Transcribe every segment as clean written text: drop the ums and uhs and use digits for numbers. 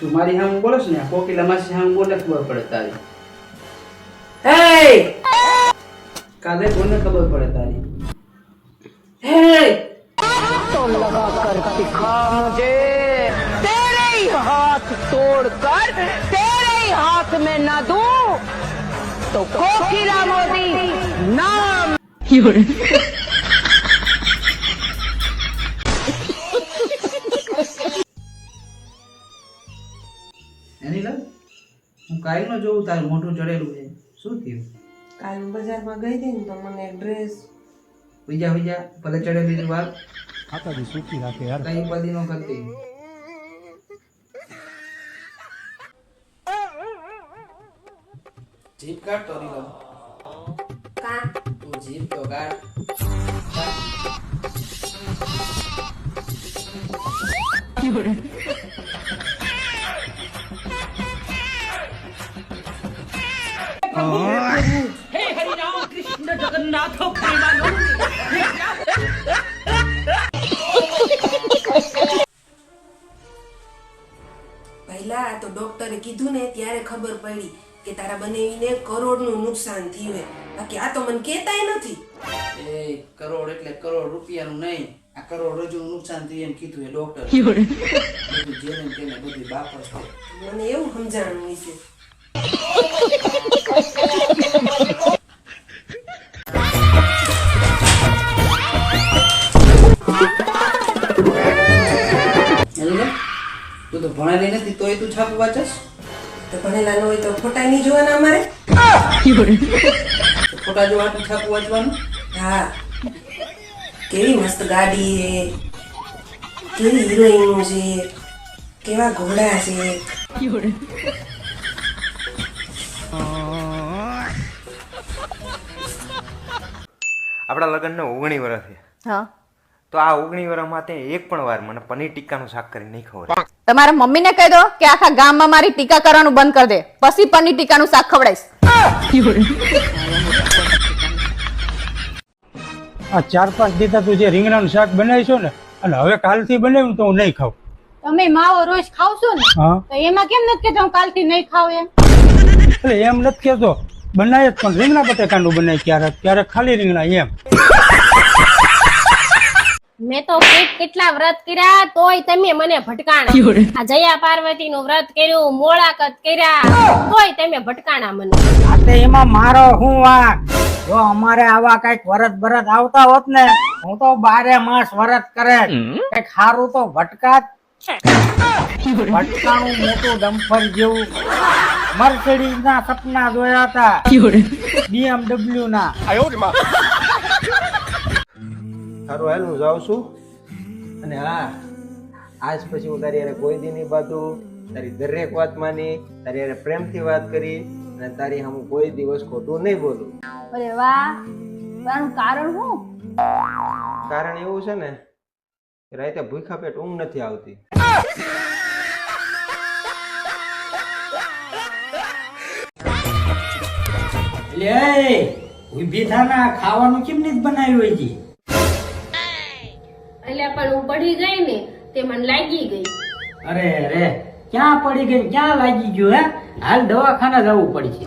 તું મારી સામે બોલે છે ને કોકિલા માસી સામે બોલે ખબર પડે તારી હે કાલે કોને ખબર પડે તારી હે तो लगा कर दिखा मुझे तेरे ही हाथ तोड़ कर तेरे ही हाथ में न दूं तो कोकिला मोदी नाम એની લા હું કાઈ નો જોઉં તારું મોઢું ચડેલું છે શું થયું કાલ બજારમાં ગઈ હતી ને તો મને એક ડ્રેસ બીજા ભલે ચડેલી વાત માતાજી સુખી રાખે યાર. કઈ બધી નો કરતી જીપ કાઢ તો લો કા તું જીપ તો કાઢ પહેલા તો ડોક્ટરે કીધું ને ત્યારે ખબર પડી કે તારા બનેવીને કરોડનું નુકસાન થયું હે બાકી આ તો મને કહેતાય નથી એ કરોડ એટલે કરોડ રૂપિયાનું નહીં આ કરોડ રજૂનું નુકસાન થયું એમ કીધું એ ડોક્ટર બધું જેને તેને બધી બાપસ છે મને એવું સમજાણું વિશે તું તો ભણેલી નથી તોય તું છાપું વાંચસ તો ભણેલા ન હોય તો ફોટા નહીં જોવાના અમારે ફોટા જોવાનું છાપું વાંચવાનું હા કેવી મસ્ત ગાડી છે કેવી હિરોઈનો છે કેવા ઘોડા છે આપણા લગ્નને 19 વર્ષ છે. હા તો આ 19 વર્ષમાં તે એક પણ વાર મને પનીર ટીક્કાનું શાક કરી નહીં ખવડાવ્યું. તમારા મમ્મીને કહી દો કે આખા ગામમાં મારી ટીકા કરવાનું બંધ કરી દે પછી પનીર ટીકાનું શાક ખવડાવીશ આ 4-5 દીધા તું જે રીંગણાનું શાક બનાવીશું ને અને હવે કાલથી બનાવ્યું તો હું નહીં ખાઉં. તમે માવો રોજ ખાવશો ને હા તો એમાં કેમ નથી કેતા હું કાલથી નહીં ખાવ એમ એટલે એમ નથી કહેતો બનાવે જ પણ રીંગણા બટેકાનું બનાવી ક્યારેક ખાલી રીંગણા એમ. મેં તો કેટલા વ્રત કર્યા તોય તમે મને ભટકાણા આ જયા પાર્વતી નું વ્રત કર્યું મોળાકત કર્યા તોય તમે ભટકાણા મને આતે એમાં મારો શું વાંક જો અમારે આવા કઈક વરત આવતા હોત ને હું તો 12 માસ વરત કરે કઈક સારું તો ભટકાત ભટકાનું મોટું ડમ્પર જેવું મર્સિડીઝ ના સપના જોયા હતા BMW ના સારું હાલ હું જાઉં છું અને હા આજ પછી હું તારી હારે કોઈ દી નહીં બાંધું તારી દરેક વાત માની તારી હારે પ્રેમથી વાત કરી અને તારી સામે કોઈ દિવસ ખોટું નહીં બોલું. અરે વાહ તારું કારણ શું કારણ એવું છે ને કે રાતે ભૂખા પેટ ઊંઘ નથી આવતી. લે ઉભી થાના ખાવાનું કેમ નથી બનાવ્યું હોય છે એટલે પણ હું પડી ગઈ ને તે મને લાગી ગઈ અરે રે ક્યાં પડી ગઈ ક્યાં લાગી ગયું હે હાલ દવાખાના જવું પડશે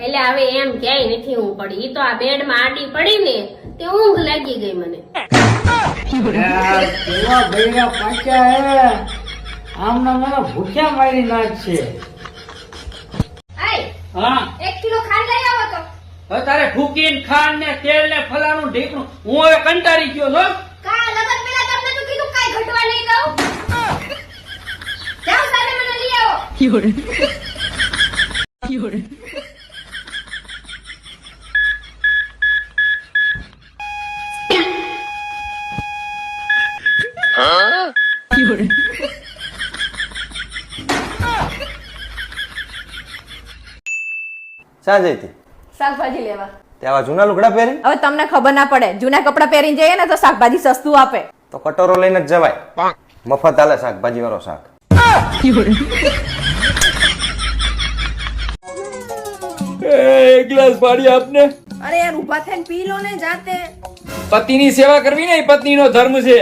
એટલે હવે એમ ક્યાંય નથી હું પડી ઈ તો આ બેડ માં આડી પડી ને તે ઊંઘ લાગી ગઈ મને કેવા બૈરા પાક્યા હે આમના મને ભૂખ્યા મારી નાખશે હા 1 કિલો ખાંડ લઈ આવો તો હવે તારે ફૂકીને ખાંડ ને તેલ ને ફલાણું ઢીકણું હું હવે કંટાળી ગયો છો કા લગન પેલા તમને તો કીધું કાઈ ઘટવા નહીં દઉં જાઓ સાથે મને લઈ આવો શા જઈતી શાકભાજી લેવા તે આવા જૂના લુગડા પહેરી હવે તમને ખબર ના પડે જૂના કપડા પહેરીને જઈએ ને તો શાકભાજી સસ્તું આપે તો કટોરો લઈને જ જવાય મફત આલે શાકભાજી વાળો શાક. એક ગ્લાસ પાણી આપને. અરે યાર ઊભા થઈને પી લો ને જાતે પતિની સેવા કરવી ને એ પત્નીનો ધર્મ છે.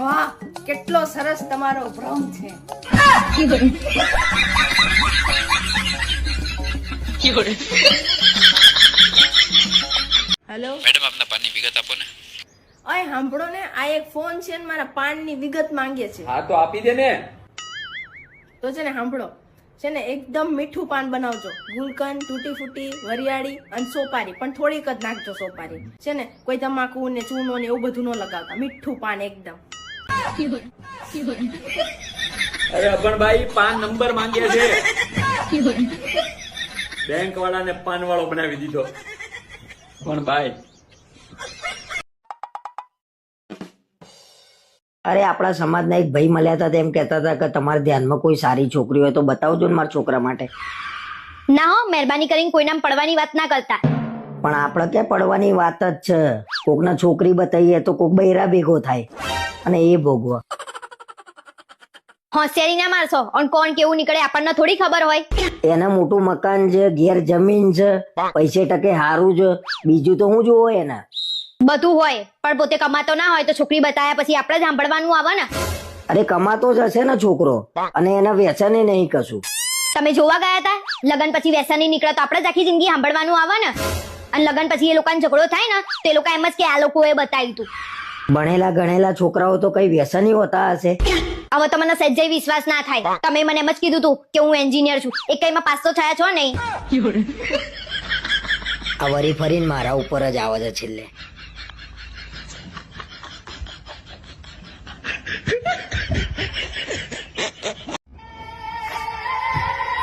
વાહ કેટલો સરસ તમારો ભ્રમ છે. હેલો મેડમ આપના પાનની વિગત આપો ને. ઓય સાંભળો ને, આ એક ફોન છે ને મારા પાનની વિગત માંગે છે. હા તો આપી દે ને. તો છે ને સાંભળો, છે ને એકદમ મીઠું પાન બનાવજો. ગુલકંદ, તૂટી ફૂટી, વરિયાળી અને સોપારી, પણ થોડીક જ નાખજો સોપારી. છે ને કોઈ તમાકુ ને ચૂનો ને એવું બધું ન લગાવતા. મીઠું પાન એકદમ. અરે અભણભાઈ પાન નંબર માંગે છે. બેંક વાળાને પાન વાળો બનાવી દીધો. પણ ભાઈ અરે આપણા સમાજના એક ભાઈ મળ્યા હતા, તેમ કહેતા હતા કે તમારા ધ્યાનમાં કોઈ સારી છોકરી હોય તો બતાવજો ને મારા છોકરા માટે. ના હો, મહેરબાની કરીને કોઈના પડવાની વાત ના કરતા. પણ આપણે ક્યાં પડવાની વાત જ છે. કોકના છોકરી બતાવીએ તો કોક બૈરા ભેગો થાય અને એ ભોગવો. હોશિયારી ના મારશો, અને કોણ કેવું નીકળે આપણને થોડી ખબર હોય. એને મોટું મકાન છે, ઘેર જમીન છે, પૈસે ટકે હારું છે, બીજું તો હું જોવો એને. બધું હોય પણ પોતે કમાતો ના હોય તો છોકરી બતાવ્યા પછી આપણે જ સાંભળવાનું આવે ને. અરે કમાતો જ હશે ને છોકરો, અને એના વ્યસને નહીં કશું. તમે જોવા ગયા હતા? લગન પછી વ્યસન નહીં નીકળે તો આપણે જ આખી જિંદગી સાંભળવાનું આવે ને. અને લગન પછી એ લોકોને ઝઘડો થાય ને તો એ લોકો એમ જ કે આ લોકોએ બતાવ્યું તું. ભણેલા ગણેલા છોકરાઓ તો કઈ વ્યસની હોતા હશે. હવે તો મને સહેજે વિશ્વાસ ના થાય. તમે મને એમ જ કીધું તું કે હું એન્જિનિયર છું, એક કઈમાં પાસ તો થયા છો નહીં. આ વરી ફરીને મારા ઉપર જ આવે છે છેલ્લે.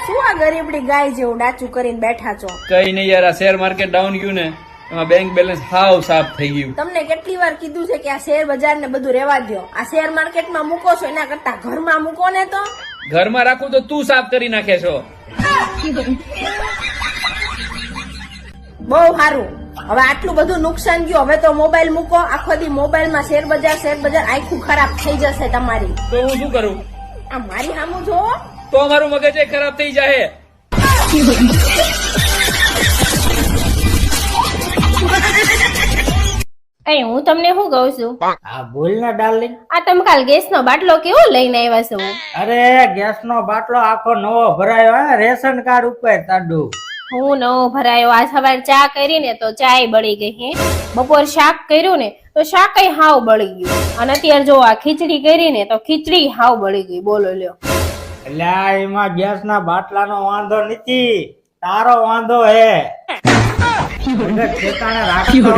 શું આ ગરીબડી ગાય જેવું ડાચું કરીને બેઠા છો? કઈ નહીં યાર, આ શેર માર્કેટ ડાઉન ગયું ને એમાં બેંક બેલેન્સ હાવ સાફ થઈ ગયું. તમને કેટલી વાર કીધું છે કે આ શેર બજાર ને બધું રેવા દો. આ શેર માર્કેટમાં મૂકો છો એના કરતા ઘરમાં મૂકો ને. તો ઘરમાં રાખું તો તું સાફ કરી નાખે છો. બહુ સારું. હવે આટલું બધું નુકસાન ગયું, હવે તો મોબાઈલ મૂકો. આખો દી મોબાઈલમાં શેર બજાર આખું ખરાબ થઈ જશે તમારી. તો હું શું કરું? આ મારી સામું જો તો અમારું મગજ એ ખરાબ થઈ જાય. એ હું તમને શું કહું છું? હા બોલ ને ડાર્લિંગ. આ તમે કાલ ગેસ નો બાટલો કેવો લઈને આવ્યા છો? અરે ગેસ નો બાટલો આખો નવો ભરાયો હે, રેશન કાર્ડ ઉપર તાડું. હું નવો ભરાયો. આ સવારે ચા કરી ને તો ચાય બળી ગઈ. હે બપોર શાક કર્યું ને તો શાક હાવ બળી ગયું. અને અત્યારે જો આ ખીચડી કરી ને તો ખીચડી હાવ બળી ગઈ. બોલો લ્યો. એટલે એમાં ગેસ ના બાટલાનો વાંધો નથી, તારો વાંધો હે. ઠેકાણે રાખો.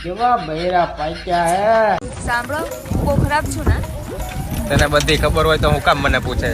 કેવા બૈરા પાક્યા હે. સાંભળો, બહુ ખરાબ છું ને. તને બધી ખબર હોય તો હું કામ મને પૂછે?